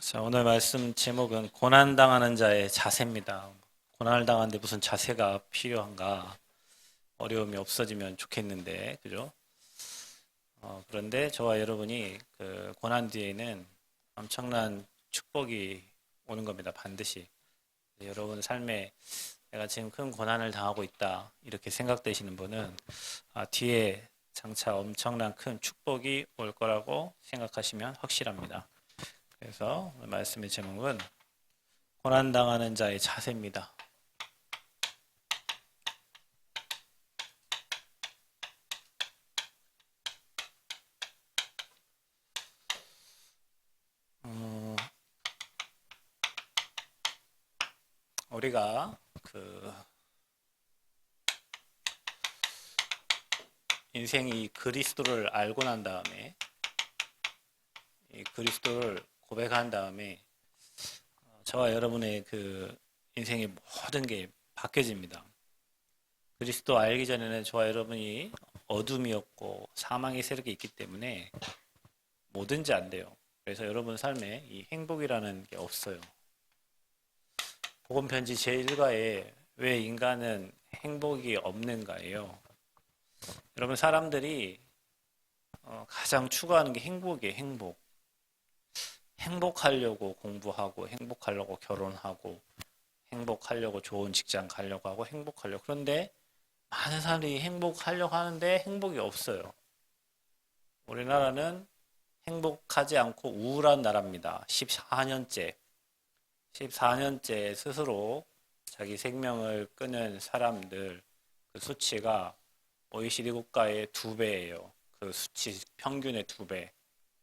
자, 오늘 말씀 제목은 고난당하는 자의 자세입니다. 고난을 당하는데 무슨 자세가 필요한가? 어려움이 없어지면 좋겠는데, 그죠? 그런데 저와 여러분이 그 고난 뒤에는 엄청난 축복이 오는 겁니다. 반드시. 여러분 삶에 내가 지금 큰 고난을 당하고 있다. 이렇게 생각되시는 분은 뒤에 장차 엄청난 큰 축복이 올 거라고 생각하시면 확실합니다. 그래서 오늘 말씀의 제목은 고난당하는 자의 자세입니다. 우리가 그 인생이 그리스도를 알고 난 다음에 이 그리스도를 고백한 다음에 저와 여러분의 그 인생의 모든 게 바뀌어집니다. 그리스도 알기 전에는 저와 여러분이 어둠이었고 사망의 세력이 있기 때문에 뭐든지 안 돼요. 그래서 여러분 삶에 이 행복이라는 게 없어요. 복음 편지 제1과에 왜 인간은 행복이 없는가예요. 여러분 사람들이 가장 추구하는 게 행복이에요. 행복. 행복하려고 공부하고 행복하려고 결혼하고 행복하려고 좋은 직장 가려고 하고 행복하려고. 그런데 많은 사람들이 행복하려고 하는데 행복이 없어요. 우리나라는 행복하지 않고 우울한 나라입니다. 14년째 스스로 자기 생명을 끊은 사람들 그 수치가 OECD 국가의 2배예요. 그 수치 평균의 2배.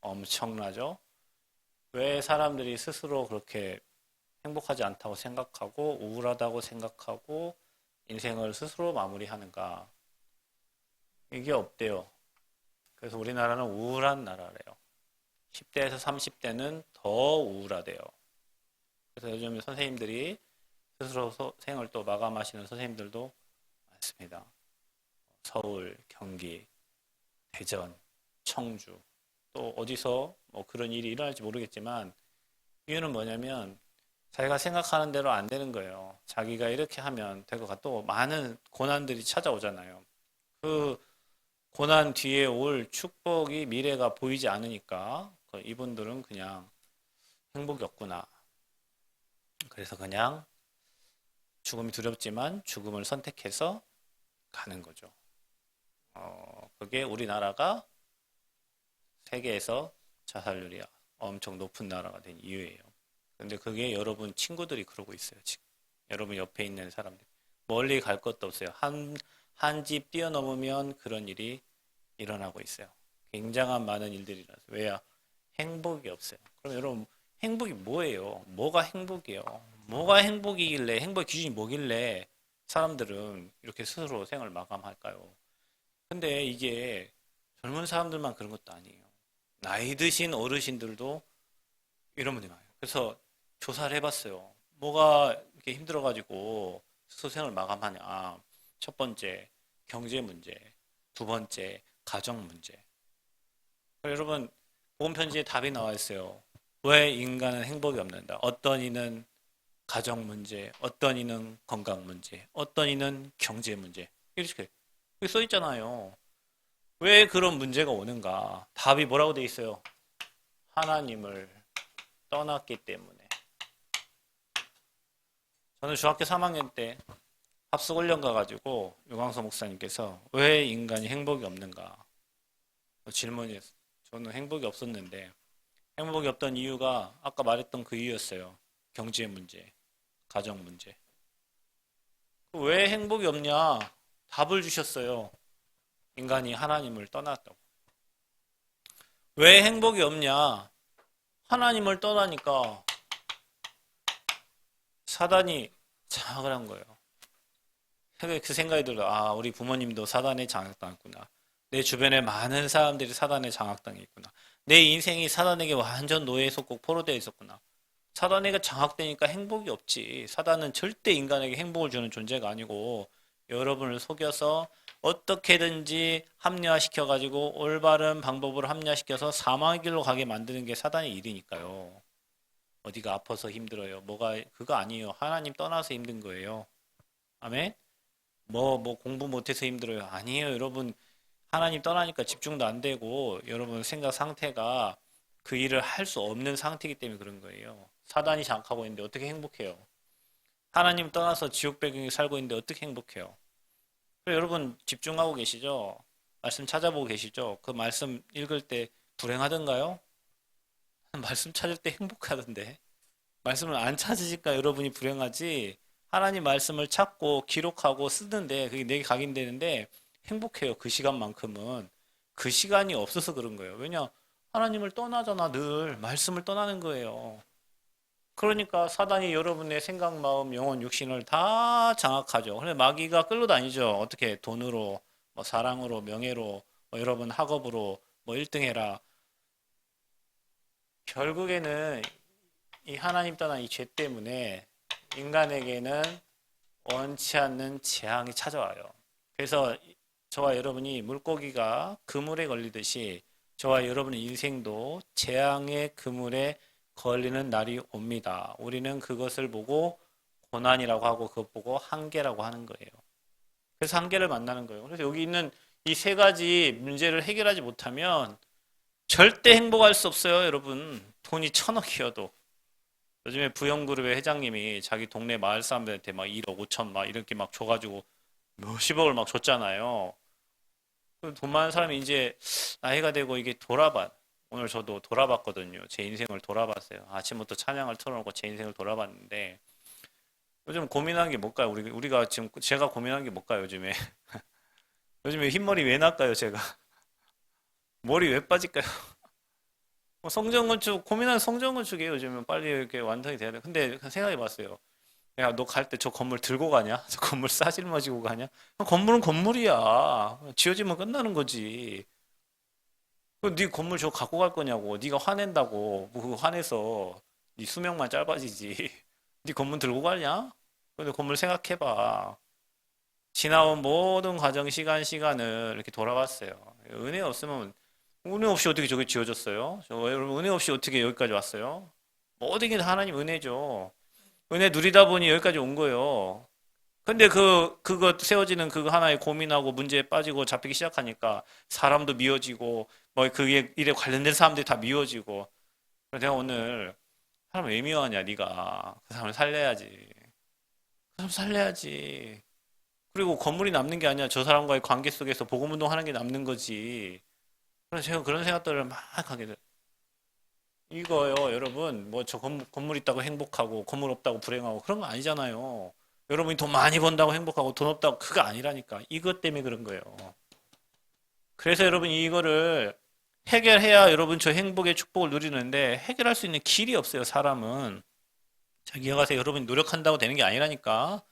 엄청나죠? 왜 사람들이 스스로 그렇게 행복하지 않다고 생각하고 우울하다고 생각하고 인생을 스스로 마무리하는가? 이게 없대요. 그래서 우리나라는 우울한 나라래요. 10대에서 30대는 더 우울하대요. 그래서 요즘 선생님들이 스스로 생을 또 마감하시는 선생님들도 많습니다. 서울, 경기, 대전, 청주, 또 어디서 뭐 그런 일이 일어날지 모르겠지만 이유는 뭐냐면 자기가 생각하는 대로 안 되는 거예요. 자기가 이렇게 하면 될 것 같고 또 많은 고난들이 찾아오잖아요. 그 고난 뒤에 올 축복이 미래가 보이지 않으니까 이분들은 그냥 행복이 없구나. 그래서 그냥 죽음이 두렵지만 죽음을 선택해서 가는 거죠. 그게 우리나라가 세계에서 자살률이 엄청 높은 나라가 된 이유예요. 근데 그게 여러분 친구들이 그러고 있어요, 지금. 여러분 옆에 있는 사람들. 멀리 갈 것도 없어요. 한 집 뛰어넘으면 그런 일이 일어나고 있어요. 굉장한 많은 일들이 일어나서. 왜야? 행복이 없어요. 그럼 여러분, 행복이 뭐예요? 뭐가 행복이에요? 뭐가 행복이길래, 행복의 기준이 뭐길래 사람들은 이렇게 스스로 생을 마감할까요? 근데 이게 젊은 사람들만 그런 것도 아니에요. 나이 드신 어르신들도 이런 분이 많아요. 그래서 조사를 해봤어요. 뭐가 이렇게 힘들어가지고 스스로 생을 마감하냐. 첫 번째, 경제 문제. 두 번째, 가정 문제. 여러분, 복음 편지에 답이 나와 있어요. 왜 인간은 행복이 없는가? 어떤 이는 가정 문제, 어떤 이는 건강 문제, 어떤 이는 경제 문제. 이렇게 써 있잖아요. 왜 그런 문제가 오는가? 답이 뭐라고 돼 있어요? 하나님을 떠났기 때문에. 저는 중학교 3학년 때 합숙훈련 가가지고 유광서 목사님께서 왜 인간이 행복이 없는가 질문이었어요. 저는 행복이 없었는데 행복이 없던 이유가 아까 말했던 그 이유였어요. 경제 문제, 가정 문제. 왜 행복이 없냐? 답을 주셨어요. 인간이 하나님을 떠났다고. 왜 행복이 없냐? 하나님을 떠나니까 사단이 장악을 한 거예요. 그 생각이 들어요. 아, 우리 부모님도 사단에 장악당했구나. 내 주변에 많은 사람들이 사단에 장악당했구나. 내 인생이 사단에게 완전 노예에 속고 포로되어 있었구나. 사단에게 장악되니까 행복이 없지. 사단은 절대 인간에게 행복을 주는 존재가 아니고 여러분을 속여서 어떻게든지 합리화시켜가지고 올바른 방법으로 합리화시켜서 사망의 길로 가게 만드는 게 사단의 일이니까요. 어디가 아파서 힘들어요. 그거 아니에요. 하나님 떠나서 힘든 거예요. 아멘? 뭐 공부 못해서 힘들어요. 아니에요, 여러분. 하나님 떠나니까 집중도 안 되고, 여러분 생각 상태가 그 일을 할 수 없는 상태이기 때문에 그런 거예요. 사단이 장악하고 있는데 어떻게 행복해요? 하나님 떠나서 지옥 배경에 살고 있는데 어떻게 행복해요? 그래서 여러분 집중하고 계시죠? 말씀 찾아보고 계시죠? 그 말씀 읽을 때 불행하던가요? 말씀 찾을 때 행복하던데. 말씀을 안 찾으니까 여러분이 불행하지. 하나님 말씀을 찾고 기록하고 쓰는데 그게 내게 각인되는데 행복해요. 그 시간만큼은. 그 시간이 없어서 그런 거예요. 왜냐? 하나님을 떠나잖아. 늘 말씀을 떠나는 거예요. 그러니까 사단이 여러분의 생각, 마음, 영혼, 육신을 다 장악하죠. 그래서 마귀가 끌려다니죠. 어떻게 돈으로, 뭐 사랑으로, 명예로, 뭐 여러분 학업으로 뭐 1등 해라. 결국에는 이 하나님 떠난 이 죄 때문에 인간에게는 원치 않는 재앙이 찾아와요. 그래서 저와 여러분이 물고기가 그물에 걸리듯이 저와 여러분의 인생도 재앙의 그물에 걸리는 날이 옵니다. 우리는 그것을 보고 고난이라고 하고 그것 보고 한계라고 하는 거예요. 그래서 한계를 만나는 거예요. 그래서 여기 있는 이 세 가지 문제를 해결하지 못하면 절대 행복할 수 없어요, 여러분. 돈이 1,000억이어도. 요즘에 부영그룹의 회장님이 자기 동네 마을 사람들한테 막 1억 5천 막 이렇게 막 줘가지고 몇십억을 막 줬잖아요. 돈 많은 사람이 이제 나이가 되고 이게 오늘 저도 돌아봤거든요. 제 인생을 돌아봤어요. 아침부터 찬양을 틀어놓고 제 인생을 돌아봤는데 요즘 고민한 게 뭘까요? 우리가 지금 제가 고민한 게 뭘까요? 요즘에 요즘에 흰머리 왜 날까요? 제가 머리 왜 빠질까요? 뭐 성전건축 고민한 성전건축이에요. 요즘은 빨리 이렇게 완성이 돼야 돼. 근데 생각해 봤어요. 야, 너 갈 때 저 건물 들고 가냐? 저 건물 싸질머지고 가냐? 건물은 건물이야. 지어지면 끝나는 거지. 네 건물 저 갖고 갈 거냐고. 네가 화낸다고. 뭐 그거 화내서 네 수명만 짧아지지. 네 건물 들고 가냐? 근데 건물 생각해봐. 지나온 모든 과정 시간을 이렇게 돌아봤어요. 은혜 없이 어떻게 저게 지어졌어요? 여러분 은혜 없이 어떻게 여기까지 왔어요? 모든 게 다 하나님 은혜죠. 은혜 누리다 보니 여기까지 온 거예요. 근데 그거 세워지는 그거 하나에 고민하고 문제에 빠지고 잡히기 시작하니까 사람도 미워지고 뭐 그게 일에 관련된 사람들이 다 미워지고 그래서 내가 오늘 사람 왜 미워하냐 네가 그 사람을 살려야지 그 사람 살려야지 그리고 건물이 남는 게 아니야 저 사람과의 관계 속에서 복음 운동하는 게 남는 거지 그래서 제가 그런 생각들을 막 하게 돼 이거요 여러분 뭐 저 건물 있다고 행복하고 건물 없다고 불행하고 그런 거 아니잖아요 여러분이 돈 많이 번다고 행복하고 돈 없다고 그거 아니라니까 이것 때문에 그런 거예요 그래서 여러분 이거를 해결해야 여러분 저 행복의 축복을 누리는데 해결할 수 있는 길이 없어요, 사람은. 자, 기억하세요. 여러분이 노력한다고 되는 게 아니라니까.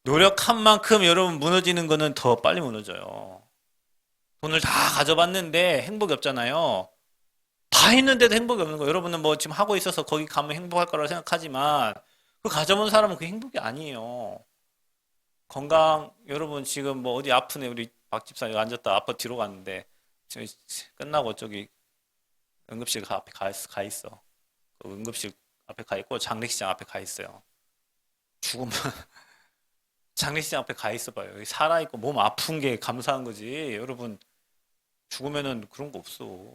노력한 만큼 여러분 무너지는 거는 더 빨리 무너져요. 돈을 다 가져봤는데 행복이 없잖아요. 다 했는데도 행복이 없는 거예요. 여러분은 뭐 지금 하고 있어서 거기 가면 행복할 거라고 생각하지만 그 가져본 사람은 그 행복이 아니에요. 여러분 지금 뭐 어디 아프네. 우리 박 집사 여기 앉았다 아빠 뒤로 갔는데 저기 끝나고 저기 응급실 앞에 가 있어. 그 응급실 앞에 가 있고 장례식장 앞에 가 있어요. 죽으면 장례식장 앞에 가 있어 봐요. 여기 살아 있고 몸 아픈 게 감사한 거지. 여러분 죽으면은 그런 거 없어.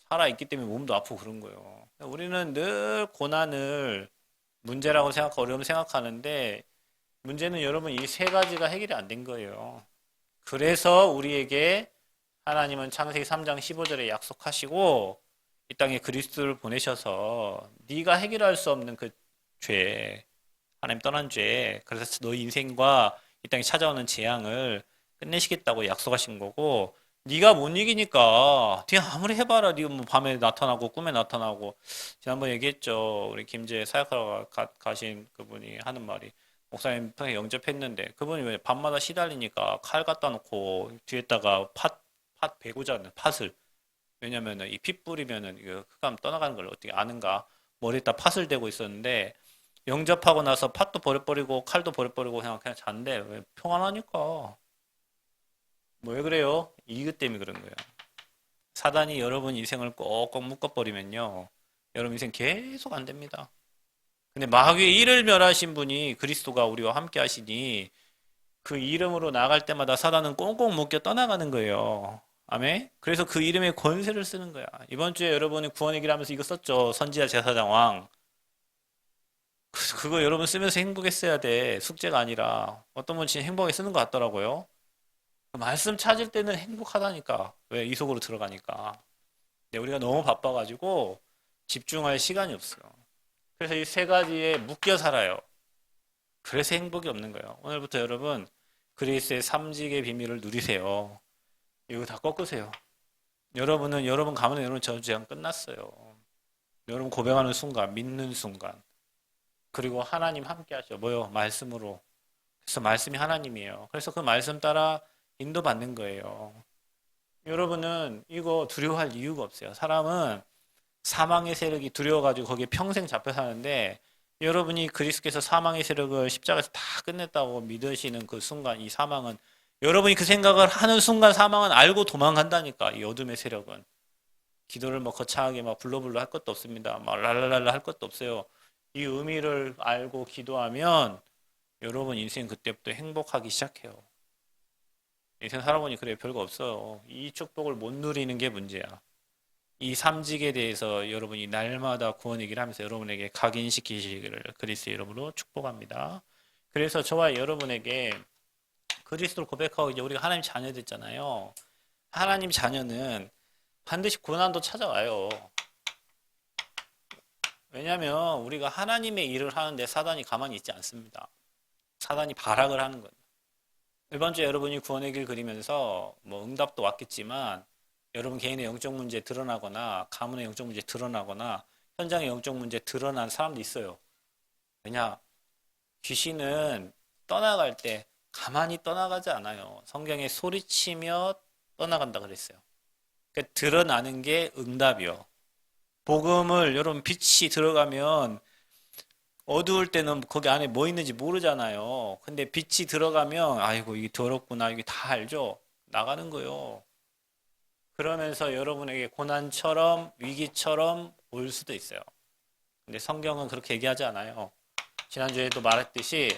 살아 있기 때문에 몸도 아프고 그런 거예요. 우리는 늘 고난을 문제라고 생각하고 어려움 생각하는데 문제는 여러분 이 세 가지가 해결이 안 된 거예요. 그래서 우리에게 하나님은 창세기 3장 15절에 약속하시고 이 땅에 그리스도를 보내셔서 네가 해결할 수 없는 그 죄, 하나님 떠난 죄, 그래서 너 인생과 이 땅에 찾아오는 재앙을 끝내시겠다고 약속하신 거고 네가 못 이기니까 네가 아무리 해봐라 네가 뭐 밤에 나타나고 꿈에 나타나고 지난번에 얘기했죠 우리 김제 사역하러 가신 그분이 하는 말이 목사님 평에 영접했는데 그분이 왜 밤마다 시달리니까 칼 갖다 놓고 뒤에다가 팥 베고 자는 팥을 왜냐면은 이 피 뿌리면은 이거 흑암 떠나가는 걸 어떻게 아는가 머리에다 팥을 대고 있었는데 영접하고 나서 팥도 버려버리고 칼도 버려버리고 그냥 잔대 왜 평안하니까 뭐 왜 그래요? 이것 때문에 그런 거예요. 사단이 여러분 인생을 꼭꼭 묶어버리면요 여러분 인생 계속 안 됩니다. 근데 마귀의 이를 멸하신 분이 그리스도가 우리와 함께 하시니 그 이름으로 나갈 때마다 사단은 꽁꽁 묶여 떠나가는 거예요. 아멘? 그래서 그 이름의 권세를 쓰는 거야. 이번 주에 여러분이 구원의 길 하면서 이거 썼죠. 선지자 제사장 왕. 그거 여러분 쓰면서 행복했어야 돼. 숙제가 아니라. 어떤 분은 진짜 행복하게 쓰는 것 같더라고요. 말씀 찾을 때는 행복하다니까. 왜? 이 속으로 들어가니까. 근데 우리가 너무 바빠가지고 집중할 시간이 없어요. 그래서 이 세 가지에 묶여 살아요. 그래서 행복이 없는 거예요. 오늘부터 여러분 그리스의 삼직의 비밀을 누리세요. 이거 다 꺾으세요. 여러분은 여러분 가문의 여러분 저주장 끝났어요. 여러분 고백하는 순간, 믿는 순간, 그리고 하나님 함께 하셔. 뭐요? 말씀으로. 그래서 말씀이 하나님이에요. 그래서 그 말씀 따라 인도받는 거예요. 여러분은 이거 두려워할 이유가 없어요. 사람은 사망의 세력이 두려워가지고 거기에 평생 잡혀 사는데 여러분이 그리스도께서 사망의 세력을 십자가에서 다 끝냈다고 믿으시는 그 순간 이 사망은 여러분이 그 생각을 하는 순간 사망은 알고 도망간다니까. 이 어둠의 세력은 기도를 뭐 거창하게 막 불러불러 할 것도 없습니다. 막 랄랄랄라 할 것도 없어요. 이 의미를 알고 기도하면 여러분 인생 그때부터 행복하기 시작해요. 인생 살아보니 그래 별거 없어요. 이 축복을 못 누리는 게 문제야. 이 삼직에 대해서 여러분이 날마다 구원 얘기를 하면서 여러분에게 각인시키시기를 그리스도의 이름으로 축복합니다. 그래서 저와 여러분에게 그리스도를 고백하고 이제 우리가 하나님 자녀 됐잖아요. 하나님 자녀는 반드시 고난도 찾아와요. 왜냐하면 우리가 하나님의 일을 하는데 사단이 가만히 있지 않습니다. 사단이 발악을 하는 거예요. 이번 주에 여러분이 구원의 길 그리면서 뭐 응답도 왔겠지만 여러분 개인의 영적 문제 드러나거나 가문의 영적 문제 드러나거나 현장의 영적 문제 드러난 사람도 있어요. 왜냐? 귀신은 떠나갈 때 가만히 떠나가지 않아요. 성경에 소리치며 떠나간다 그랬어요. 그러니까 드러나는 게 응답이요. 복음을 여러분 빛이 들어가면 어두울 때는 거기 안에 뭐 있는지 모르잖아요. 근데 빛이 들어가면 아이고 이게 더럽구나 이게 다 알죠. 나가는 거요. 그러면서 여러분에게 고난처럼 위기처럼 올 수도 있어요. 근데 성경은 그렇게 얘기하지 않아요. 지난주에도 말했듯이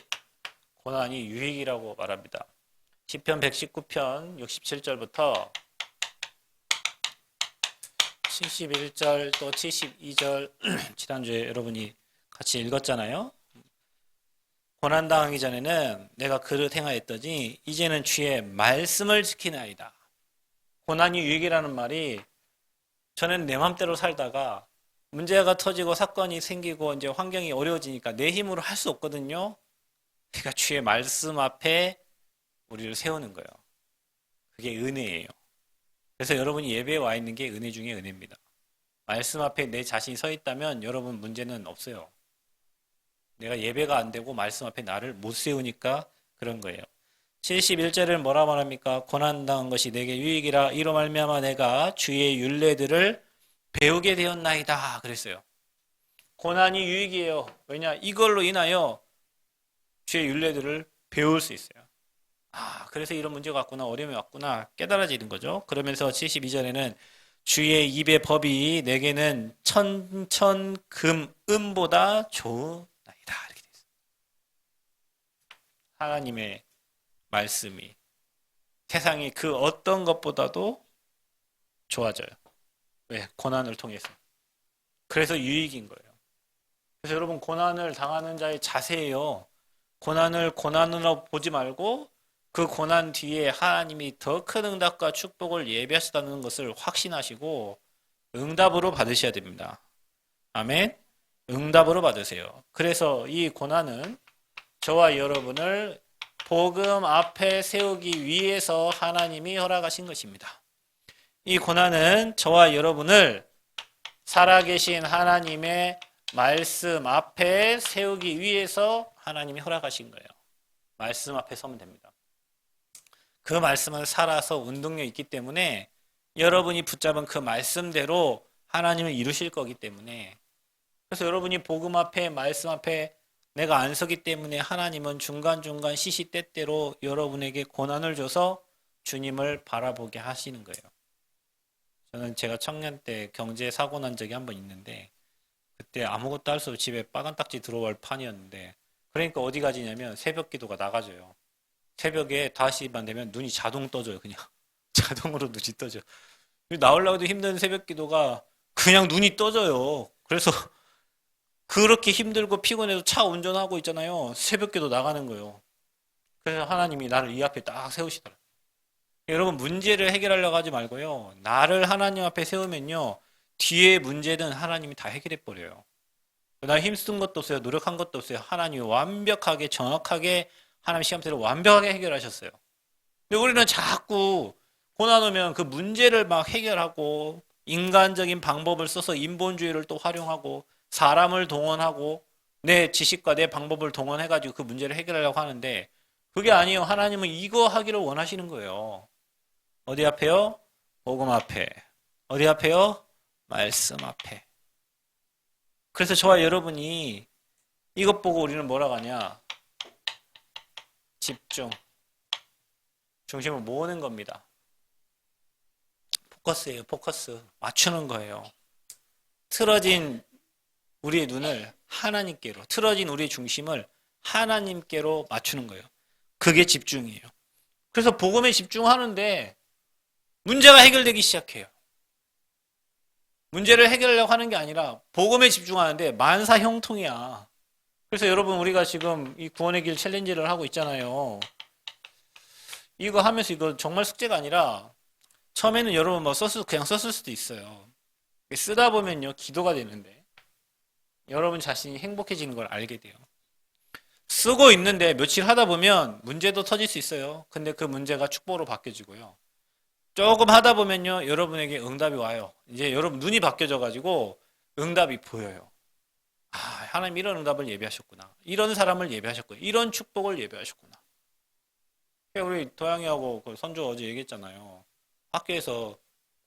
고난이 유익이라고 말합니다. 시편 119편 67절부터 71절 또 72절 지난주에 여러분이 같이 읽었잖아요. 고난당하기 전에는 내가 그릇 행하였더니 이제는 주의 말씀을 지키나이다. 고난이 유익이라는 말이 저는 내 맘대로 살다가 문제가 터지고 사건이 생기고 이제 환경이 어려워지니까 내 힘으로 할 수 없거든요. 그러니까 주의 말씀 앞에 우리를 세우는 거예요. 그게 은혜예요. 그래서 여러분이 예배에 와 있는 게 은혜 중에 은혜입니다. 말씀 앞에 내 자신이 서 있다면 여러분 문제는 없어요. 내가 예배가 안 되고 말씀 앞에 나를 못 세우니까 그런 거예요. 71절을 뭐라 말합니까? 고난당한 것이 내게 유익이라 이로 말미암아 내가 주의 율례들을 배우게 되었나이다 그랬어요. 고난이 유익이에요. 왜냐? 이걸로 인하여 주의 율례들을 배울 수 있어요. 그래서 이런 문제가 왔구나, 어려움이 왔구나 깨달아지는 거죠. 그러면서 72절에는 주의 입의 법이 내게는 천천금보다 좋으나이다 이렇게 되어 있어요. 하나님의 말씀이 세상이 그 어떤 것보다도 좋아져요. 왜? 고난을 통해서. 그래서 유익인 거예요. 그래서 여러분 고난을 당하는 자의 자세예요. 고난을 고난으로 보지 말고 그 고난 뒤에 하나님이 더 큰 응답과 축복을 예비하시다는 것을 확신하시고 응답으로 받으셔야 됩니다. 아멘. 응답으로 받으세요. 그래서 이 고난은 저와 여러분을 복음 앞에 세우기 위해서 하나님이 허락하신 것입니다. 이 고난은 저와 여러분을 살아계신 하나님의 말씀 앞에 세우기 위해서 하나님이 허락하신 거예요. 말씀 앞에 서면 됩니다. 그 말씀은 살아서 운동력 있기 때문에 여러분이 붙잡은 그 말씀대로 하나님을 이루실 거기 때문에 그래서 여러분이 복음 앞에 말씀 앞에 내가 안 서기 때문에 하나님은 중간중간 시시때때로 여러분에게 고난을 줘서 주님을 바라보게 하시는 거예요. 저는 제가 청년 때 경제 사고 난 적이 한 번 있는데 그때 아무것도 할 수 없이 집에 빨간 딱지 들어올 판이었는데, 그러니까 어디 가지냐면 새벽 기도가 나가져요. 새벽에 5시만 되면 눈이 자동 떠져요, 그냥. 자동으로 눈이 떠져. 나오려고 해도 힘든 새벽 기도가 그냥 눈이 떠져요. 그래서 그렇게 힘들고 피곤해도 차 운전하고 있잖아요. 새벽 기도 나가는 거예요. 그래서 하나님이 나를 이 앞에 딱 세우시더라고요. 여러분, 문제를 해결하려고 하지 말고요. 나를 하나님 앞에 세우면요. 뒤에 문제는 하나님이 다 해결해 버려요. 나 힘쓴 것도 없어요. 노력한 것도 없어요. 하나님이 완벽하게 정확하게 하나님 시간대로 완벽하게 해결하셨어요. 근데 우리는 자꾸 고난 오면 그 문제를 막 해결하고 인간적인 방법을 써서 인본주의를 또 활용하고 사람을 동원하고 내 지식과 내 방법을 동원해가지고 그 문제를 해결하려고 하는데 그게 아니에요. 하나님은 이거 하기를 원하시는 거예요. 어디 앞에요? 복음 앞에. 어디 앞에요? 말씀 앞에. 그래서 저와 여러분이 이것 보고 우리는 뭐라고 하냐? 집중. 중심을 모으는 겁니다. 포커스예요, 포커스. 맞추는 거예요. 틀어진 우리의 눈을 하나님께로, 틀어진 우리의 중심을 하나님께로 맞추는 거예요. 그게 집중이에요. 그래서 복음에 집중하는데 문제가 해결되기 시작해요. 문제를 해결하려고 하는 게 아니라 복음에 집중하는데 만사 형통이야. 그래서 여러분 우리가 지금 이 구원의 길 챌린지를 하고 있잖아요. 이거 하면서 이거 정말 숙제가 아니라 처음에는 여러분 뭐 그냥 썼을 수도 있어요. 쓰다 보면요 기도가 되는데 여러분 자신이 행복해지는 걸 알게 돼요. 쓰고 있는데 며칠 하다 보면 문제도 터질 수 있어요. 근데 그 문제가 축복으로 바뀌어지고요. 조금 하다 보면요 여러분에게 응답이 와요. 이제 여러분 눈이 바뀌어져 가지고 응답이 보여요. 아, 하나님 이런 응답을 예비하셨구나. 이런 사람을 예비하셨구나. 이런 축복을 예비하셨구나. 우리 도양이하고 그 선조 어제 얘기했잖아요. 학교에서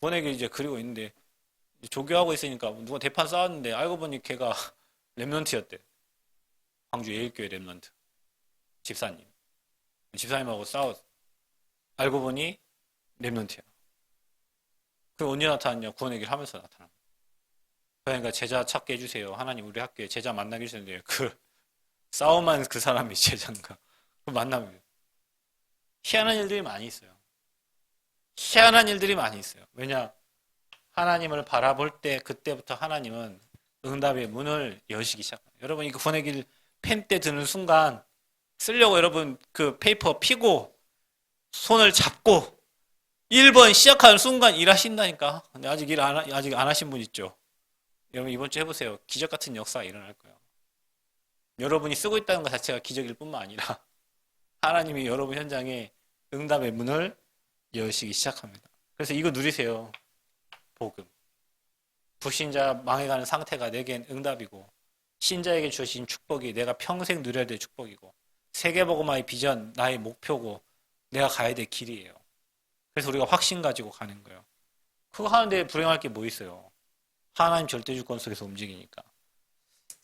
보내기 이제 그리고 있는데 조교하고 있으니까 누가 대판 쌓았는데 알고 보니 걔가 랩런트였대. 광주 예일교회 랩런트. 집사님. 집사님하고 싸웠어. 알고 보니 랩런트야. 그 언제 나타났냐? 구원의 길 하면서 나타난 거야. 그러니까 제자 찾게 해주세요. 하나님 우리 학교에 제자 만나게 해주는데 그 싸움한 그 사람이 제자인가? 그 만나면 희한한 일들이 많이 있어요. 희한한 일들이 많이 있어요. 왜냐? 하나님을 바라볼 때 그때부터 하나님은 응답의 문을 여시기 시작합니다. 여러분 이거 구원의 길 펜 때 드는 순간 쓰려고 여러분 그 페이퍼 피고 손을 잡고 1번 시작하는 순간 일하신다니까. 근데 아직 아직 안 하신 분 있죠? 여러분 이번 주 해보세요. 기적 같은 역사가 일어날 거예요. 여러분이 쓰고 있다는 것 자체가 기적일 뿐만 아니라 하나님이 여러분 현장에 응답의 문을 여시기 시작합니다. 그래서 이거 누리세요. 복음. 불신자 망해가는 상태가 내겐 응답이고 신자에게 주신 축복이 내가 평생 누려야 될 축복이고 세계복음화의 비전 나의 목표고 내가 가야 될 길이에요. 그래서 우리가 확신 가지고 가는 거예요. 그거 하는데 불행할 게 뭐 있어요. 하나님 절대주권 속에서 움직이니까.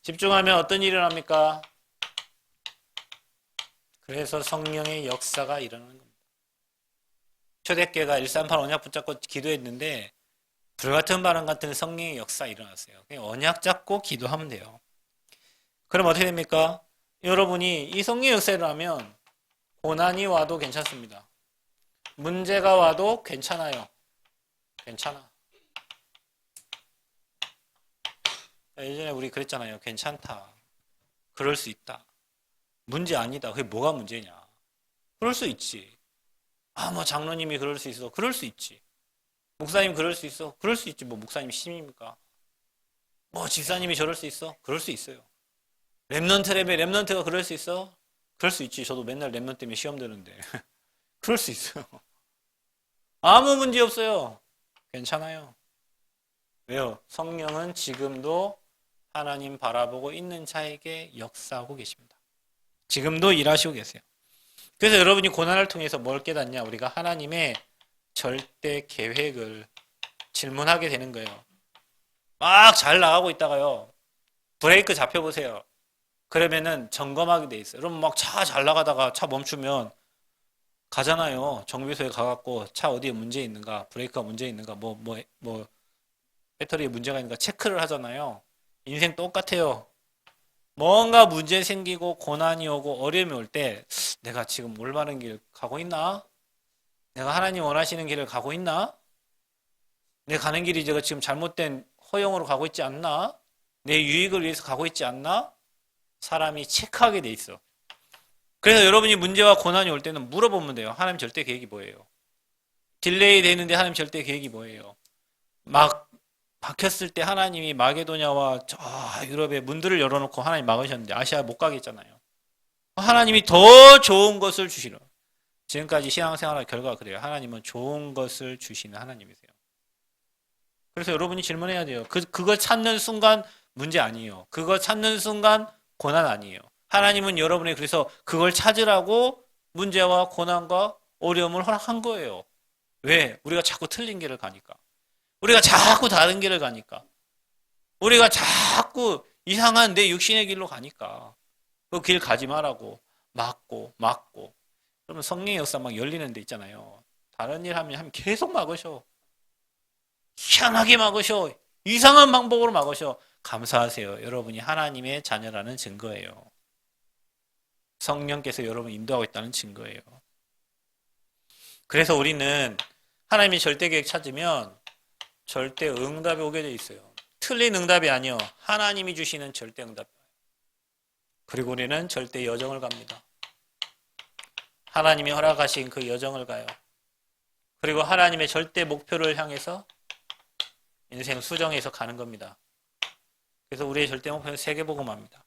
집중하면 어떤 일이 일어납니까? 그래서 성령의 역사가 일어나는 겁니다. 초대교회가 138 언약 붙잡고 기도했는데 불같은 바람 같은 성령의 역사 일어났어요. 그냥 언약 잡고 기도하면 돼요. 그럼 어떻게 됩니까? 여러분이 이 성령의 역사에 일어나면 고난이 와도 괜찮습니다. 문제가 와도 괜찮아요. 괜찮아. 예전에 우리 그랬잖아요. 괜찮다. 그럴 수 있다. 문제 아니다. 그게 뭐가 문제냐. 그럴 수 있지. 아, 뭐 장로님이 그럴 수 있어. 그럴 수 있지. 목사님 그럴 수 있어. 그럴 수 있지. 뭐 목사님 신입니까? 뭐 집사님이 저럴 수 있어. 그럴 수 있어요. 랩런트가 그럴 수 있어. 그럴 수 있지. 저도 맨날 랩런트 때문에 시험 드는데. 그럴 수 있어요. 아무 문제 없어요. 괜찮아요. 왜요? 성령은 지금도 하나님 바라보고 있는 자에게 역사하고 계십니다. 지금도 일하시고 계세요. 그래서 여러분이 고난을 통해서 뭘 깨닫냐? 우리가 하나님의 절대 계획을 질문하게 되는 거예요. 막 잘 나가고 있다가요. 브레이크 잡혀보세요. 그러면은 점검하게 돼 있어요. 여러분 막 차 잘 나가다가 차 멈추면 가잖아요. 정비소에 가갖고 차 어디에 문제 있는가, 브레이크가 문제 있는가, 배터리에 문제가 있는가 체크를 하잖아요. 인생 똑같아요. 뭔가 문제 생기고 고난이 오고 어려움이 올 때 내가 지금 올바른 길 가고 있나? 내가 하나님 원하시는 길을 가고 있나? 내 가는 길이 제가 지금 잘못된 허용으로 가고 있지 않나? 내 유익을 위해서 가고 있지 않나? 사람이 체크하게 돼 있어. 그래서 여러분이 문제와 고난이 올 때는 물어보면 돼요. 하나님 절대 계획이 뭐예요? 딜레이 되는데 하나님 절대 계획이 뭐예요? 막 박혔을 때 하나님이 마게도냐와 저 유럽의 문들을 열어놓고 하나님 막으셨는데 아시아 못 가게 했잖아요. 하나님이 더 좋은 것을 주시는. 지금까지 신앙생활의 결과가 그래요. 하나님은 좋은 것을 주시는 하나님이세요. 그래서 여러분이 질문해야 돼요. 그걸 찾는 순간 문제 아니에요. 그걸 찾는 순간 고난 아니에요. 하나님은 여러분이 그래서 그걸 찾으라고 문제와 고난과 어려움을 허락한 거예요. 왜? 우리가 자꾸 틀린 길을 가니까. 우리가 자꾸 다른 길을 가니까. 우리가 자꾸 이상한 내 육신의 길로 가니까. 그 길 가지 말라고 막고. 그러면 성령의 역사 막 열리는 데 있잖아요. 다른 일 하면 계속 막으셔. 희한하게 막으셔. 이상한 방법으로 막으셔. 감사하세요. 여러분이 하나님의 자녀라는 증거예요. 성령께서 여러분을 인도하고 있다는 증거예요. 그래서 우리는 하나님의 절대 계획 찾으면 절대 응답이 오게 돼 있어요. 틀린 응답이 아니요. 하나님이 주시는 절대 응답. 그리고 우리는 절대 여정을 갑니다. 하나님이 허락하신 그 여정을 가요. 그리고 하나님의 절대 목표를 향해서 인생 수정해서 가는 겁니다. 그래서 우리의 절대 목표는 세계복음화입니다.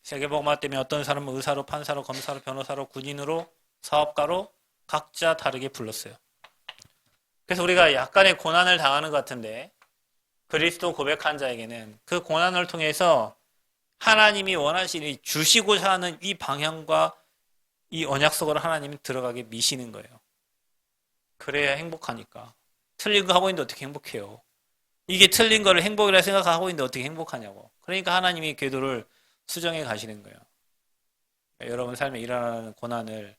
세계복음화 때문에 어떤 사람은 의사로, 판사로, 검사로, 변호사로, 군인으로, 사업가로 각자 다르게 불렀어요. 그래서 우리가 약간의 고난을 당하는 것 같은데 그리스도 고백한 자에게는 그 고난을 통해서 하나님이 원하시는 주시고자 하는 이 방향과 이 언약 속으로 하나님이 들어가게 미시는 거예요. 그래야 행복하니까. 틀린 거 하고 있는데 어떻게 행복해요? 이게 틀린 거를 행복이라 생각하고 있는데 어떻게 행복하냐고. 그러니까 하나님이 궤도를 수정해 가시는 거예요. 여러분 삶에 일어나는 고난을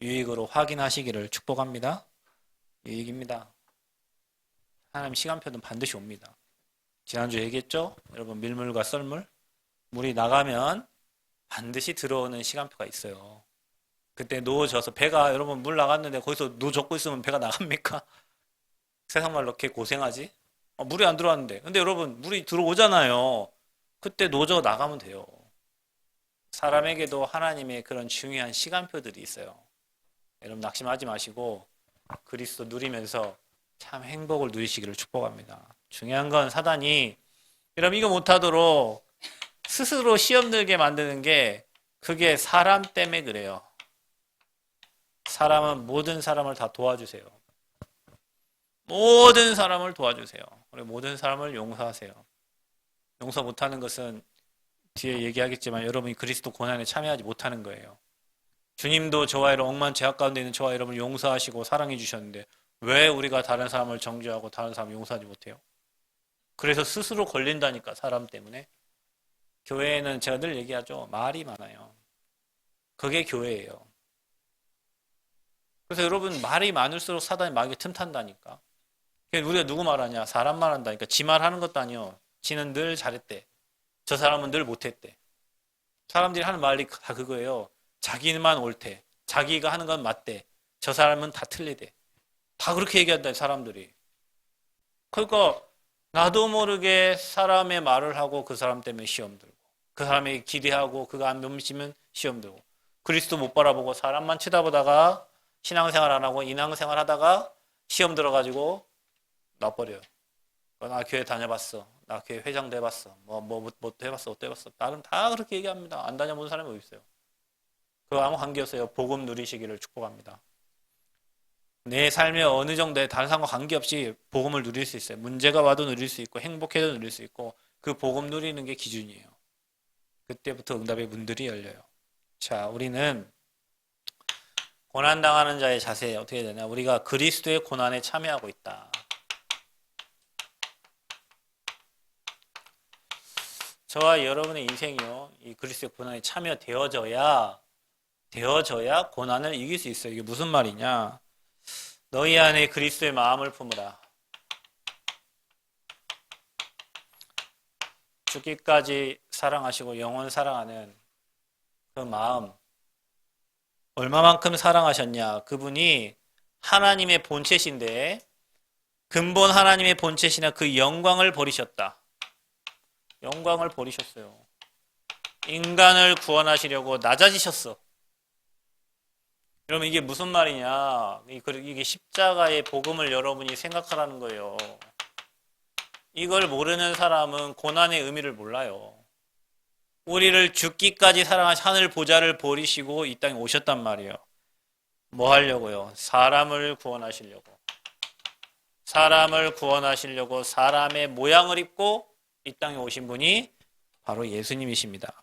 유익으로 확인하시기를 축복합니다. 유익입니다. 하나님 시간표는 반드시 옵니다. 지난주에 얘기했죠? 여러분 밀물과 썰물. 물이 나가면 반드시 들어오는 시간표가 있어요. 그때 노져서 배가 여러분 물 나갔는데 거기서 노젓고 있으면 배가 나갑니까? 세상말로 걔 고생하지? 물이 안 들어왔는데. 근데 여러분 물이 들어오잖아요. 그때 노져 나가면 돼요. 사람에게도 하나님의 그런 중요한 시간표들이 있어요. 여러분 낙심하지 마시고 그리스도 누리면서 참 행복을 누리시기를 축복합니다. 중요한 건 사단이 여러분 이거 못하도록 스스로 시험 들게 만드는 게 그게 사람 때문에 그래요. 사람은 모든 사람을 다 도와주세요. 모든 사람을 도와주세요. 그리고 모든 사람을 용서하세요. 용서 못하는 것은 뒤에 얘기하겠지만 여러분이 그리스도 고난에 참여하지 못하는 거예요. 주님도 저와 여러분 억만 죄악 가운데 있는 저와 여러분을 용서하시고 사랑해 주셨는데 왜 우리가 다른 사람을 정죄하고 다른 사람을 용서하지 못해요? 그래서 스스로 걸린다니까 사람 때문에. 교회에는 제가 늘 얘기하죠. 말이 많아요. 그게 교회예요. 그래서 여러분 말이 많을수록 사단이 마귀에 틈탄다니까. 우리가 누구 말하냐? 사람 말한다니까. 지 말하는 것도 아니요. 지는 늘 잘했대. 저 사람은 늘 못했대. 사람들이 하는 말이 다 그거예요. 자기만 옳대. 자기가 하는 건 맞대. 저 사람은 다 틀리대. 다 그렇게 얘기한다 사람들이. 그러니까 나도 모르게 사람의 말을 하고 그 사람 때문에 시험 들고 그 사람에게 기대하고 그가 안 믿으면 시험 들고 그리스도 못 바라보고 사람만 쳐다보다가 신앙생활 안 하고 인앙생활 하다가 시험 들어가지고 놔버려요. 나 교회 다녀봤어. 나 교회 회장도 해봤어. 뭐 해봤어. 어때 해봤어. 나는 다 그렇게 얘기합니다. 안 다녀본 사람이 어디 있어요. 그거 아무 관계없어요. 복음 누리시기를 축복합니다. 내 삶에 어느 정도의 다른 사람과 관계없이 복음을 누릴 수 있어요. 문제가 와도 누릴 수 있고 행복해도 누릴 수 있고 그 복음 누리는 게 기준이에요. 그때부터 응답의 문들이 열려요. 자, 우리는 고난당하는 자의 자세 어떻게 되냐? 우리가 그리스도의 고난에 참여하고 있다. 저와 여러분의 인생이요. 이 그리스도의 고난에 참여되어져야 고난을 이길 수 있어요. 이게 무슨 말이냐? 너희 안에 그리스도의 마음을 품으라. 죽기까지 사랑하시고 영원 사랑하는 그 마음, 얼마만큼 사랑하셨냐. 그분이 하나님의 본체신데 근본 하나님의 본체시나 그 영광을 버리셨다. 영광을 버리셨어요. 인간을 구원하시려고 낮아지셨어. 그러면 이게 무슨 말이냐? 이게 십자가의 복음을 여러분이 생각하라는 거예요. 이걸 모르는 사람은 고난의 의미를 몰라요. 우리를 죽기까지 사랑하신 하늘 보좌를 버리시고 이 땅에 오셨단 말이에요. 뭐 하려고요? 사람을 구원하시려고. 사람을 구원하시려고 사람의 모양을 입고 이 땅에 오신 분이 바로 예수님이십니다.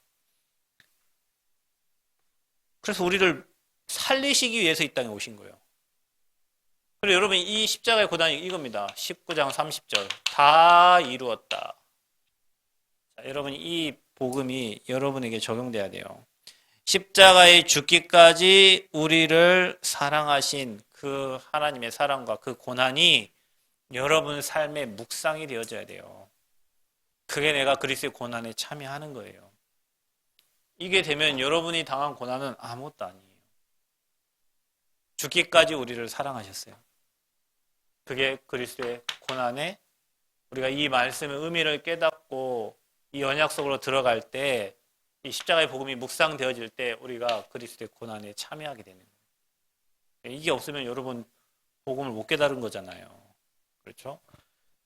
그래서 우리를 살리시기 위해서 이 땅에 오신 거예요. 그리고 여러분 이 십자가의 고난이 이겁니다. 19장 30절. 다 이루었다. 자, 여러분 이 복음이 여러분에게 적용돼야 돼요. 십자가에 죽기까지 우리를 사랑하신 그 하나님의 사랑과 그 고난이 여러분 삶의 묵상이 되어져야 돼요. 그게 내가 그리스도의 고난에 참여하는 거예요. 이게 되면 여러분이 당한 고난은 아무것도 아니에요. 죽기까지 우리를 사랑하셨어요. 그게 그리스도의 고난에 우리가 이 말씀의 의미를 깨닫고 이 언약 속으로 들어갈 때 이 십자가의 복음이 묵상되어질 때 우리가 그리스도의 고난에 참여하게 되는 거예요. 이게 없으면 여러분 복음을 못 깨달은 거잖아요. 그렇죠?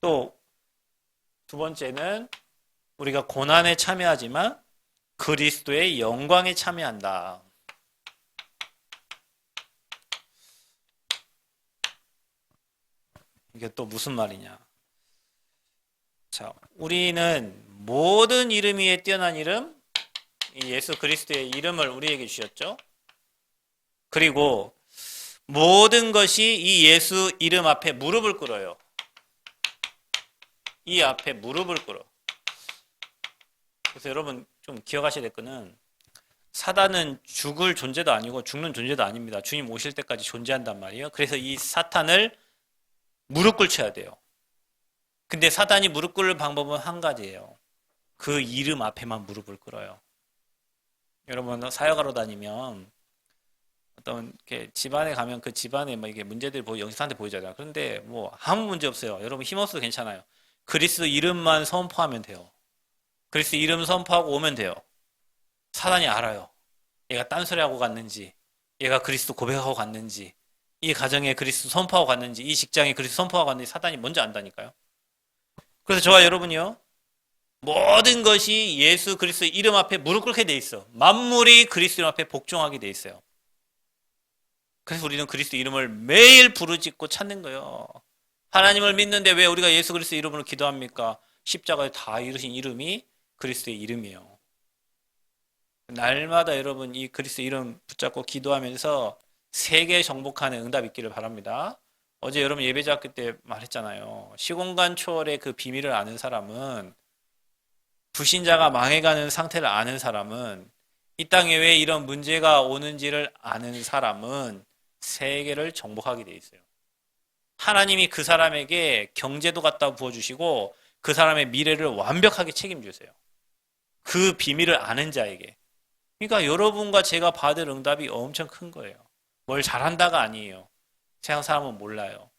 또 두 번째는 우리가 고난에 참여하지만 그리스도의 영광에 참여한다. 이게 또 무슨 말이냐? 자, 우리는 모든 이름 위에 뛰어난 이름, 이 예수 그리스도의 이름을 우리에게 주셨죠. 그리고 모든 것이 이 예수 이름 앞에 무릎을 꿇어요. 이 앞에 무릎을 꿇어. 그래서 여러분 좀 기억하셔야 될 거는 사단은 죽을 존재도 아니고 죽는 존재도 아닙니다. 주님 오실 때까지 존재한단 말이에요. 그래서 이 사탄을 무릎 꿇쳐야 돼요. 근데 사단이 무릎 꿇을 방법은 한 가지예요. 그 이름 앞에만 무릎을 꿇어요. 여러분 사역하러 다니면 어떤 이렇게 집안에 가면 그 집안에 뭐 이게 문제들 영상한테 보이잖아요. 그런데 뭐 아무 문제 없어요. 여러분 힘없어도 괜찮아요. 그리스도 이름만 선포하면 돼요. 그리스도 이름 선포하고 오면 돼요. 사단이 알아요. 얘가 딴소리하고 갔는지, 얘가 그리스도 고백하고 갔는지, 이 가정에 그리스도 선포하고 갔는지, 이 직장에 그리스도 선포하고 갔는지 사단이 먼저 안다니까요. 그래서 저와 여러분이요. 모든 것이 예수 그리스도 이름 앞에 무릎 꿇게 돼 있어. 만물이 그리스도 이름 앞에 복종하게 돼 있어요. 그래서 우리는 그리스도 이름을 매일 부르짖고 찾는 거예요. 하나님을 믿는데 왜 우리가 예수 그리스도 이름으로 기도합니까? 십자가에 다 이루신 이름이 그리스도의 이름이에요. 날마다 여러분 이 그리스도 이름 붙잡고 기도하면서 세계 정복하는 응답 있기를 바랍니다. 어제 여러분 예배자학교 때 말했잖아요. 시공간 초월의 그 비밀을 아는 사람은 불신자가 망해가는 상태를 아는 사람은 이 땅에 왜 이런 문제가 오는지를 아는 사람은 세계를 정복하게 돼 있어요. 하나님이 그 사람에게 경제도 갖다 부어주시고 그 사람의 미래를 완벽하게 책임주세요. 그 비밀을 아는 자에게. 그러니까 여러분과 제가 받을 응답이 엄청 큰 거예요. 뭘 잘한다가 아니에요. 세상 사람은 몰라요.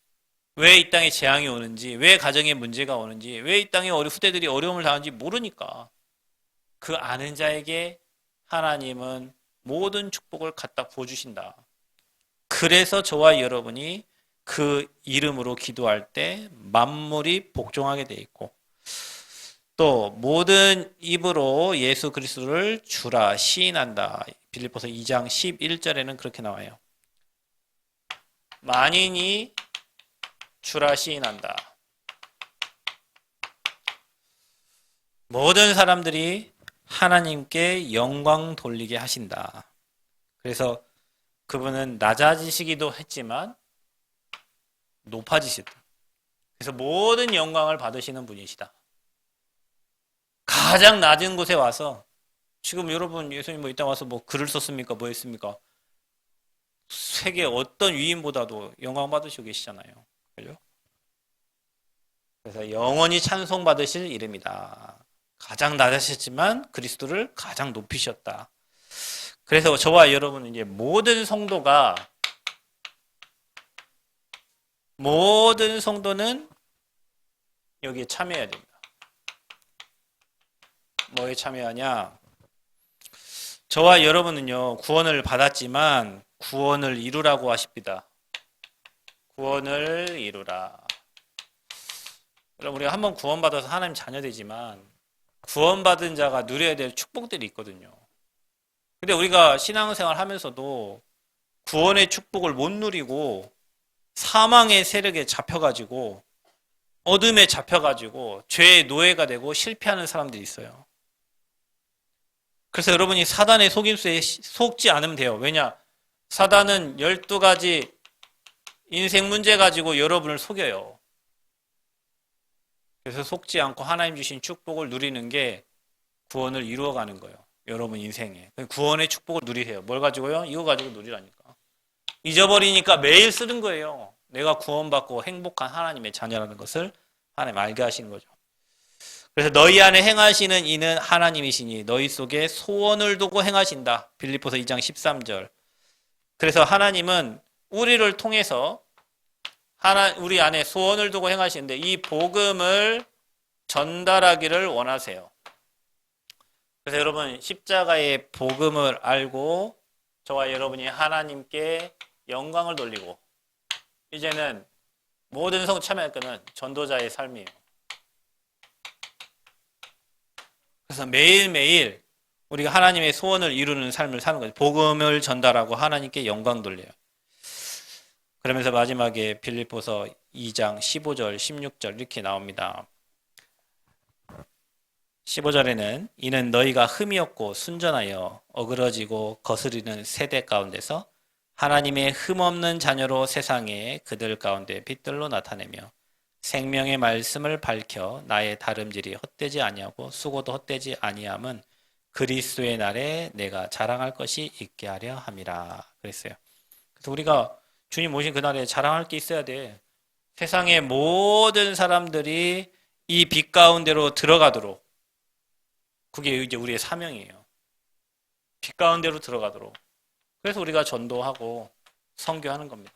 왜 이 땅에 재앙이 오는지, 왜 가정에 문제가 오는지, 왜 이 땅에 후대들이 어려움을 당하는지 모르니까 그 아는 자에게 하나님은 모든 축복을 갖다 부어주신다. 그래서 저와 여러분이 그 이름으로 기도할 때 만물이 복종하게 돼 있고 또 모든 입으로 예수 그리스도를 주라 시인한다. 빌립보서 2장 11절에는 그렇게 나와요. 만인이 주라 시인한다. 모든 사람들이 하나님께 영광 돌리게 하신다. 그래서 그분은 낮아지시기도 했지만 높아지시다. 그래서 모든 영광을 받으시는 분이시다. 가장 낮은 곳에 와서 지금 여러분 예수님 뭐 이따 와서 뭐 글을 썼습니까? 뭐 했습니까? 세계 어떤 위인보다도 영광 받으시고 계시잖아요. 그죠? 그래서 영원히 찬송받으실 이름이다. 가장 낮으셨지만 그리스도를 가장 높이셨다. 그래서 저와 여러분은 이제 모든 성도는 여기에 참여해야 됩니다. 뭐에 참여하냐? 저와 여러분은요, 구원을 받았지만 구원을 이루라고 하십니다. 구원을 이루라. 여러분, 우리가 한번 구원받아서 하나님 자녀되지만 구원받은 자가 누려야 될 축복들이 있거든요. 근데 우리가 신앙생활 하면서도 구원의 축복을 못 누리고 사망의 세력에 잡혀가지고 어둠에 잡혀가지고 죄의 노예가 되고 실패하는 사람들이 있어요. 그래서 여러분이 사단의 속임수에 속지 않으면 돼요. 왜냐? 사단은 12가지 인생 문제 가지고 여러분을 속여요. 그래서 속지 않고 하나님 주신 축복을 누리는 게 구원을 이루어가는 거예요. 여러분 인생에. 구원의 축복을 누리세요. 뭘 가지고요? 이거 가지고 누리라니까. 잊어버리니까 매일 쓰는 거예요. 내가 구원받고 행복한 하나님의 자녀라는 것을 하나님 알게 하시는 거죠. 그래서 너희 안에 행하시는 이는 하나님이시니 너희 속에 소원을 두고 행하신다. 빌립보서 2장 13절. 그래서 하나님은 우리를 통해서 우리 안에 소원을 두고 행하시는데 이 복음을 전달하기를 원하세요. 그래서 여러분 십자가의 복음을 알고 저와 여러분이 하나님께 영광을 돌리고 이제는 모든 성 참여할 거는 전도자의 삶이에요. 그래서 매일매일 우리가 하나님의 소원을 이루는 삶을 사는 거죠. 복음을 전달하고 하나님께 영광 돌려요. 그러면서 마지막에 빌립보서 2장 15절, 16절 이렇게 나옵니다. 15절에는 이는 너희가 흠이 없고 순전하여 어그러지고 거스리는 세대 가운데서 하나님의 흠없는 자녀로 세상에 그들 가운데 빛들로 나타내며 생명의 말씀을 밝혀 나의 다름질이 헛되지 아니하고 수고도 헛되지 아니함은 그리스도의 날에 내가 자랑할 것이 있게 하려 함이라 그랬어요. 그래서 우리가 주님 오신 그날에 자랑할 게 있어야 돼. 세상의 모든 사람들이 이 빛 가운데로 들어가도록 그게 이제 우리의 사명이에요. 빛 가운데로 들어가도록. 그래서 우리가 전도하고 선교하는 겁니다.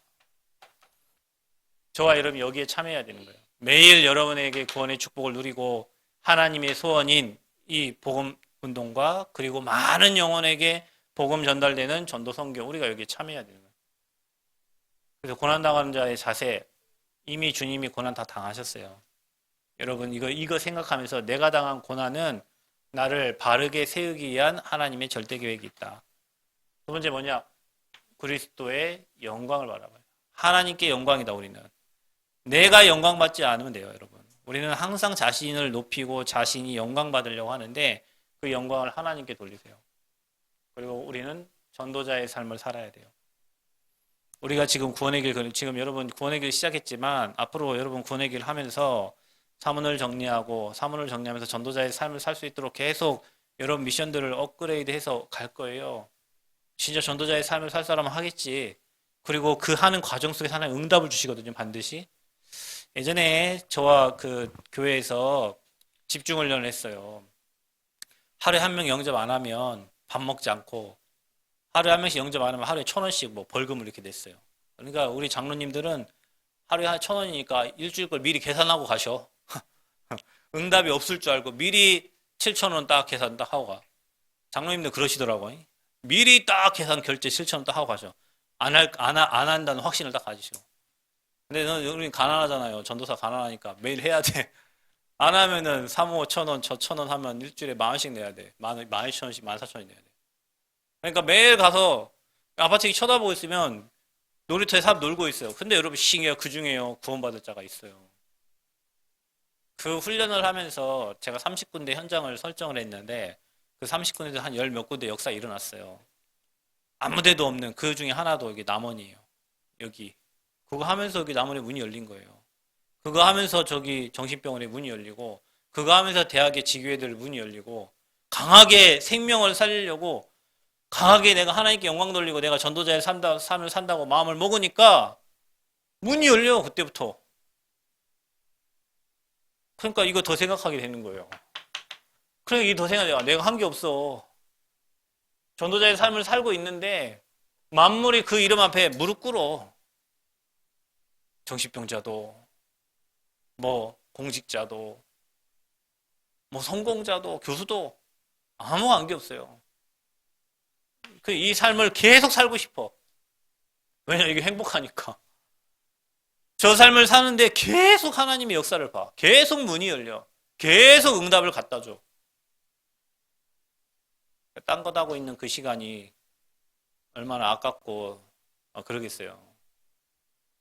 저와 여러분이 여기에 참여해야 되는 거예요. 매일 여러분에게 구원의 축복을 누리고 하나님의 소원인 이 복음 운동과 그리고 많은 영혼에게 복음 전달되는 전도 선교 우리가 여기에 참여해야 되는 거예요. 그래서 고난당하는 자의 자세 이미 주님이 고난 다 당하셨어요. 여러분 이거 생각하면서 내가 당한 고난은 나를 바르게 세우기 위한 하나님의 절대 계획이 있다. 두 번째 뭐냐? 그리스도의 영광을 바라봐요. 하나님께 영광이다 우리는. 내가 영광 받지 않으면 돼요 여러분. 우리는 항상 자신을 높이고 자신이 영광 받으려고 하는데 그 영광을 하나님께 돌리세요. 그리고 우리는 전도자의 삶을 살아야 돼요. 우리가 지금 구원의 길, 지금 여러분 구원의 길 시작했지만 앞으로 여러분 구원의 길 하면서 사문을 정리하면서 전도자의 삶을 살 수 있도록 계속 여러분 미션들을 업그레이드해서 갈 거예요. 진짜 전도자의 삶을 살 사람은 하겠지. 그리고 그 하는 과정 속에서 하나님 응답을 주시거든요, 반드시. 예전에 저와 그 교회에서 집중훈련을 했어요. 하루에 한 명 영접 안 하면 밥 먹지 않고 하루에 한 명씩 영접 안 하면 하루에 1,000원씩 뭐 벌금을 이렇게 냈어요. 그러니까 우리 장로님들은 하루에 1,000원이니까 일주일 걸 미리 계산하고 가셔. 응답이 없을 줄 알고 미리 7,000원 딱 계산 딱 하고 가. 장로님들 그러시더라고요. 미리 딱 계산 결제 7,000원 딱 하고 가셔. 안 한다는 확신을 딱 가지시고. 근데 우리 가난하잖아요. 전도사 가난하니까 매일 해야 돼. 안 하면은 3호 1,000원, 저 1,000원 하면 일주일에 10,000원씩 내야 돼. 12,000원씩, 14,000원씩 내야 돼. 그러니까 매일 가서 아파트 쳐다보고 있으면 놀이터에 사람 놀고 있어요. 근데 여러분 신기해요. 그 중에요. 구원받을 자가 있어요. 그 훈련을 하면서 제가 30군데 현장을 설정을 했는데 그 30군데도 한 10몇 군데 역사 일어났어요. 아무 데도 없는 그 중에 하나도 여기 남원이에요. 여기. 그거 하면서 여기 남원에 문이 열린 거예요. 그거 하면서 저기 정신병원에 문이 열리고 그거 하면서 대학의 지교회들 문이 열리고 강하게 생명을 살리려고 강하게 내가 하나님께 영광 돌리고 내가 전도자의 삶을 산다고 마음을 먹으니까 문이 열려 그때부터. 그러니까 이거 더 생각하게 되는 거예요. 그래, 이게 더 생각해요. 내가 한 게 없어. 전도자의 삶을 살고 있는데 만물이 그 이름 앞에 무릎 꿇어. 정신병자도, 뭐 공직자도, 뭐 성공자도, 교수도 아무 관계 없어요. 그 이 삶을 계속 살고 싶어. 왜냐, 이게 행복하니까. 저 삶을 사는데 계속 하나님의 역사를 봐. 계속 문이 열려. 계속 응답을 갖다 줘. 딴 것 하고 있는 그 시간이 얼마나 아깝고 그러겠어요.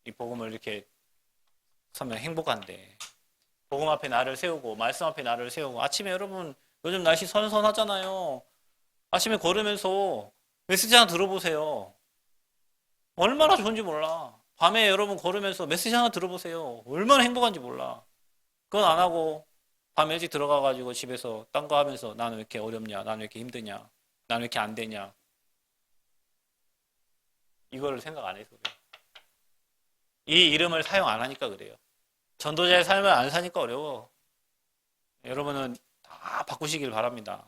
이 복음을 이렇게 서면 행복한데 복음 앞에 나를 세우고 말씀 앞에 나를 세우고 아침에 여러분 요즘 날씨 선선하잖아요. 아침에 걸으면서 메시지 하나 들어보세요. 얼마나 좋은지 몰라. 밤에 여러분 걸으면서 메시지 하나 들어보세요. 얼마나 행복한지 몰라. 그건 안 하고 밤에 일찍 들어가가지고 집에서 딴 거 하면서 나는 왜 이렇게 어렵냐, 나는 왜 이렇게 힘드냐, 나는 왜 이렇게 안 되냐. 이거를 생각 안 해서 그래요. 이 이름을 사용 안 하니까 그래요. 전도자의 삶을 안 사니까 어려워. 여러분은 다 바꾸시길 바랍니다.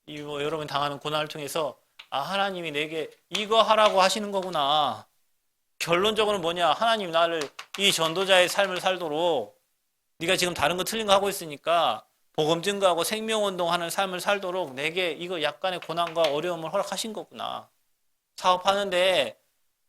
여러분 당하는 고난을 통해서 하나님이 내게 이거 하라고 하시는 거구나. 결론적으로는 뭐냐? 하나님 나를 이 전도자의 삶을 살도록 네가 지금 다른 거 틀린 거 하고 있으니까 복음 증거하고 생명운동하는 삶을 살도록 내게 이거 약간의 고난과 어려움을 허락하신 거구나. 사업하는데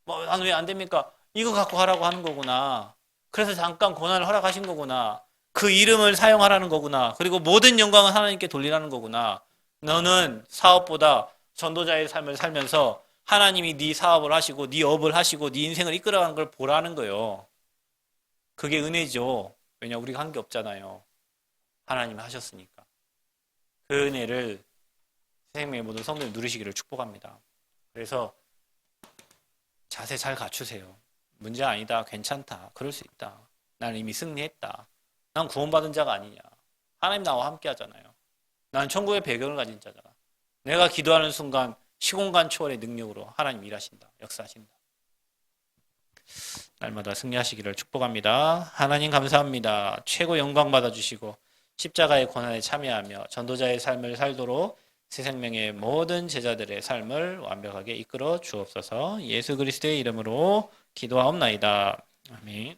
뭐 나는 왜 안 됩니까? 이거 갖고 하라고 하는 거구나. 그래서 잠깐 고난을 허락하신 거구나. 그 이름을 사용하라는 거구나. 그리고 모든 영광은 하나님께 돌리라는 거구나. 너는 사업보다 전도자의 삶을 살면서 하나님이 네 사업을 하시고 네 업을 하시고 네 인생을 이끌어가는 걸 보라는 거예요. 그게 은혜죠. 왜냐 우리가 한 게 없잖아요. 하나님이 하셨으니까. 그 은혜를 생명의 모든 성도님 누리시기를 축복합니다. 그래서 자세 잘 갖추세요. 문제 아니다. 괜찮다. 그럴 수 있다. 난 이미 승리했다. 난 구원받은 자가 아니냐. 하나님 나와 함께 하잖아요. 난 천국의 배경을 가진 자잖아. 내가 기도하는 순간 시공간 초월의 능력으로 하나님 일하신다. 역사하신다. 날마다 승리하시기를 축복합니다. 하나님 감사합니다. 최고 영광 받아주시고 십자가의 고난에 참여하며 전도자의 삶을 살도록 새 생명의 모든 제자들의 삶을 완벽하게 이끌어 주옵소서. 예수 그리스도의 이름으로 기도하옵나이다. 아멘.